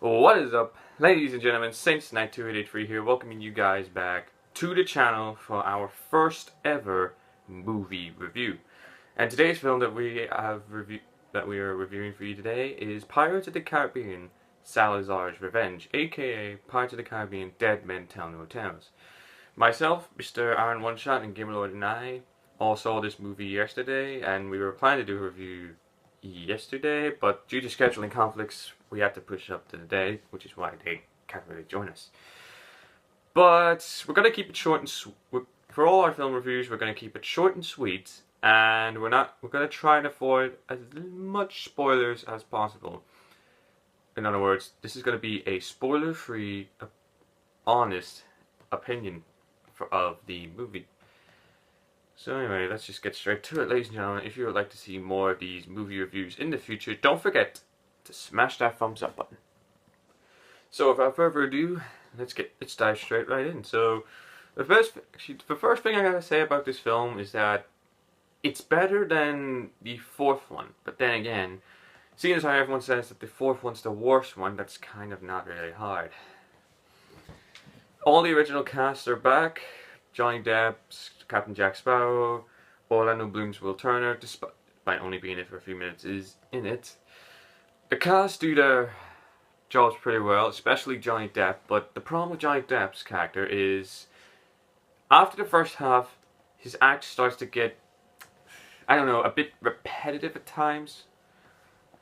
What is up, ladies and gentlemen? Saints9283 here, welcoming you guys back to the channel for our first ever movie review. And today's film that we are reviewing for you today is Pirates of the Caribbean: Salazar's Revenge, aka Pirates of the Caribbean: Dead Men Tell No Tales. Myself, Mr. Aaron One Shot, and Gamerlord and I all saw this movie yesterday, and we were planning to do a review yesterday, but due to scheduling conflicts, we had to push it up to the day, which is why they can't really join us. But we're gonna keep it short and for all our film reviews. We're gonna keep it short and sweet, and we're gonna try and avoid as much spoilers as possible. In other words, this is gonna be a spoiler-free, honest opinion of the movie. So anyway, let's just get straight to it, ladies and gentlemen. If you would like to see more of these movie reviews in the future, don't forget to smash that thumbs up button. So without further ado, let's dive straight right in. So the first thing I gotta say about this film is that it's better than the fourth one. But then again, seeing as how everyone says that the fourth one's the worst one, that's kind of not really hard. All the original cast are back. Johnny Depp, Captain Jack Sparrow, Orlando Bloom's Will Turner, despite only being in it for a few minutes, is in it. The cast do their jobs pretty well, especially Johnny Depp, but the problem with Johnny Depp's character is after the first half, his act starts to get, I don't know, a bit repetitive at times.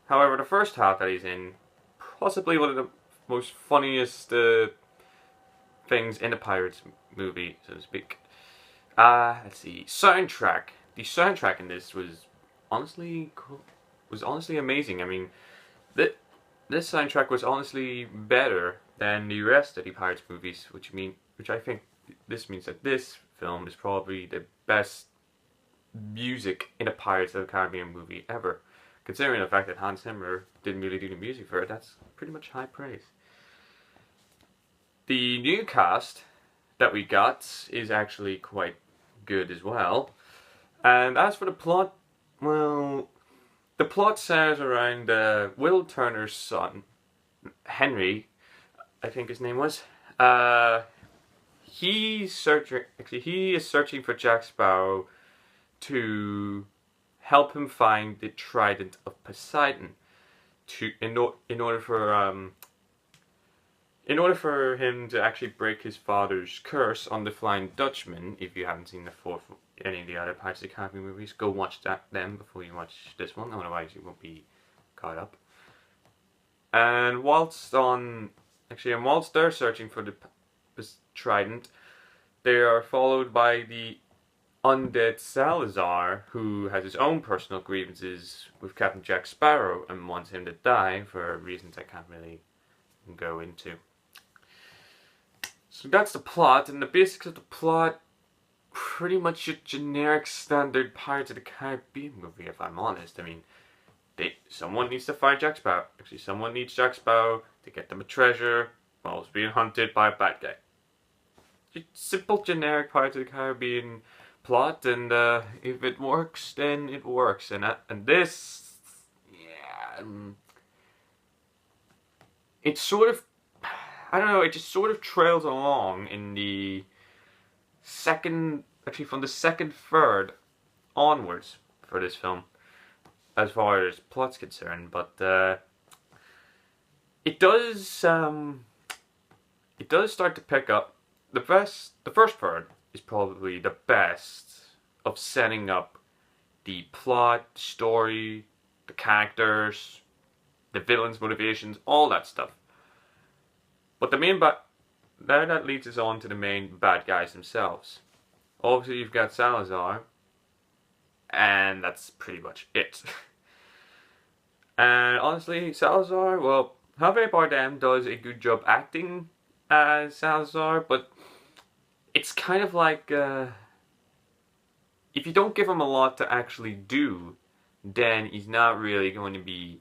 However, the first half that he's in, possibly one of the most funniest things in the Pirates movie, so to speak. Let's see. Soundtrack. The soundtrack in this was honestly amazing. I mean, this soundtrack was honestly better than the rest of the Pirates movies, which I think this means that this film is probably the best music in a Pirates of the Caribbean movie ever. Considering the fact that Hans Zimmer didn't really do the music for it, that's pretty much high praise. The new cast that we got is actually quite good as well. And as for the plot, well, the plot centers around Will Turner's son, Henry, I think his name was. He is searching for Jack Sparrow to help him find the Trident of Poseidon, in order for him to actually break his father's curse on the Flying Dutchman. If you haven't seen any of the other Pirates of the Caribbean movies, go watch them before you watch this one, otherwise you won't be caught up. And whilst they're searching for the Trident, they are followed by the undead Salazar, who has his own personal grievances with Captain Jack Sparrow and wants him to die for reasons I can't really go into. So that's the plot, and the basics of the plot, pretty much a generic standard Pirates of the Caribbean movie, if I'm honest. I mean, someone needs to find Jack Sparrow. Actually, someone needs Jack Sparrow to get them a treasure while it's being hunted by a bad guy. Just simple, generic Pirates of the Caribbean plot, and if it works, then it works. And this, yeah, it's sort of, I don't know, it just sort of trails along in the second, actually from the second third onwards for this film, as far as plot's concerned. But it does start to pick up. The first third is probably the best of setting up the plot, story, the characters, the villain's motivations, all that stuff. But that leads us on to the main bad guys themselves. Obviously, you've got Salazar, and that's pretty much it. And honestly, Salazar, well, Javier Bardem does a good job acting as Salazar, but it's kind of like, if you don't give him a lot to actually do, then he's not really going to be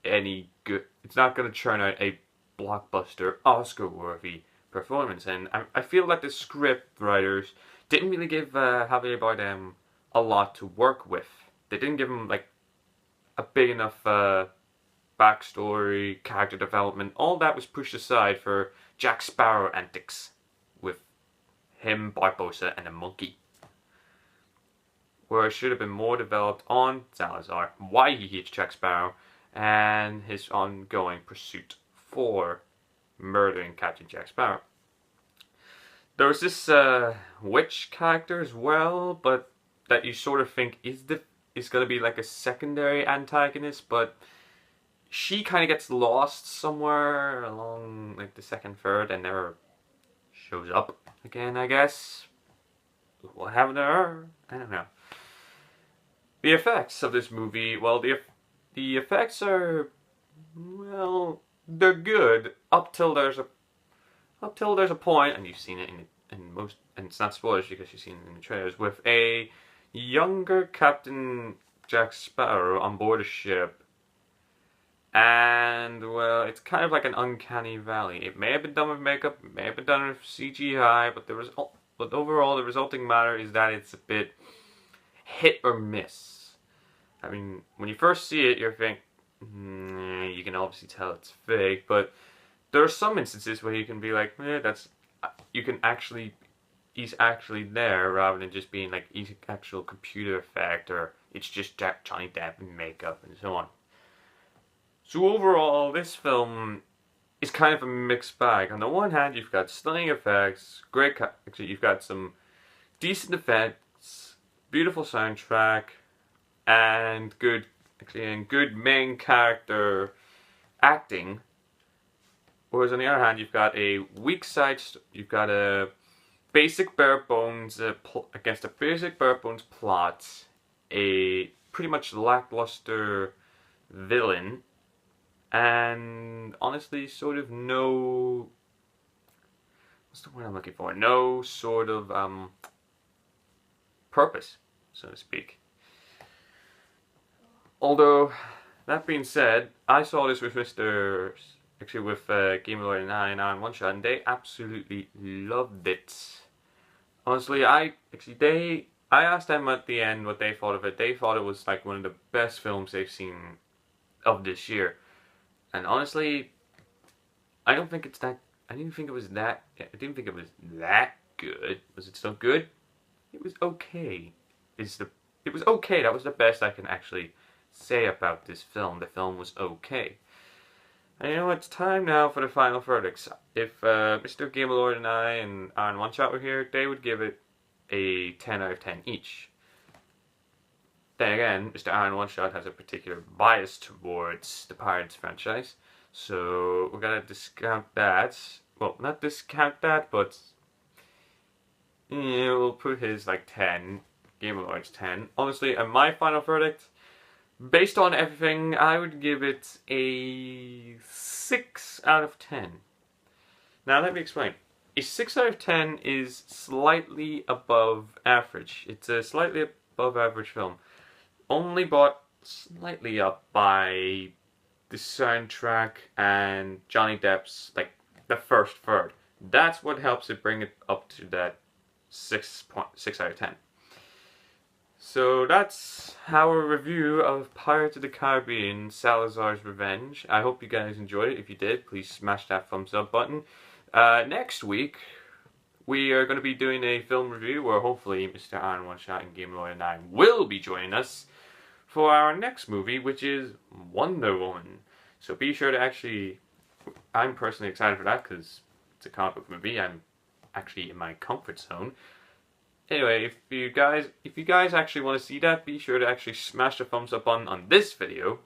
any good. It's not going to churn out a blockbuster, Oscar-worthy performance. And I feel like the script writers didn't really give Javier Bardem a lot to work with. They didn't give him like a big enough backstory, character development, all that was pushed aside for Jack Sparrow antics with him, Barbossa, and a monkey. Where it should have been more developed on Salazar, why he hates Jack Sparrow, and his ongoing pursuit for murdering Captain Jack Sparrow. There was this witch character as well, but that you sort of think is going to be like a secondary antagonist, but she kind of gets lost somewhere along like the second, third, and never shows up again, I guess. What happened to her? I don't know. The effects of this movie, well, the effects are, well, they're good up till there's a point, and you've seen it in most, and it's not spoilers because you've seen it in the trailers, with a younger Captain Jack Sparrow on board a ship, and well, it's kind of like an uncanny valley. It may have been done with makeup, it may have been done with CGI, but overall the resulting matter is that it's a bit hit or miss. I mean, when you first see it, you think, you can obviously tell it's fake, but there are some instances where you can be like, he's actually there, rather than just being like, he's an actual computer effect, or it's just Johnny Depp in makeup, and so on. So overall, this film is kind of a mixed bag. On the one hand, you've got stunning effects, you've got some decent effects, beautiful soundtrack, and good main character acting. Whereas on the other hand, you've got a weak side, you've got a basic bare bones against a basic bare bones plot, a pretty much lackluster villain, and honestly, sort of no, what's the word I'm looking for? No sort of purpose, so to speak. Although, that being said, I saw this with Game Lord and I on One Shot, and they absolutely loved it. Honestly, I asked them at the end what they thought of it. They thought it was like one of the best films they've seen of this year. And honestly, I didn't think it was that good. Was it still good? It was okay. It was okay. That was the best I can actually say about this film. The film was okay. And you know, it's time now for the final verdicts. If Mr. Gamelord and I and Aaron One Shot were here, they would give it a 10 out of 10 each. Then again, Mr. Aaron One Shot has a particular bias towards the Pirates franchise, so we're gonna discount that. Well, not discount that, but yeah, we'll put his like 10, Gamelord's 10. Honestly, and my final verdict, based on everything, I would give it a 6 out of 10. Now let me explain. A 6 out of 10 is slightly above average. It's a slightly above average film. Only brought slightly up by the soundtrack and Johnny Depp's, like, the first third. That's what helps it bring it up to that 6 out of 10. So that's our review of Pirates of the Caribbean, Salazar's Revenge. I hope you guys enjoyed it. If you did, please smash that thumbs up button. Next week, we are going to be doing a film review where hopefully Mr. Aaron One Shot and Game Lord and I will be joining us for our next movie, which is Wonder Woman. So be sure to I'm personally excited for that because it's a comic book movie. I'm actually in my comfort zone. Anyway, if you guys actually want to see that, be sure to actually smash the thumbs up on this video.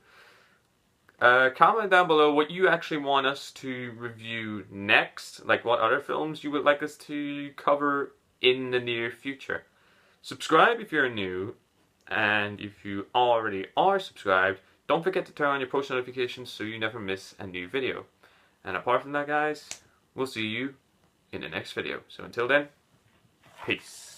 Comment down below what you actually want us to review next, like what other films you would like us to cover in the near future. Subscribe if you're new, and if you already are subscribed, don't forget to turn on your post notifications so you never miss a new video. And apart from that, guys, we'll see you in the next video. So until then, peace.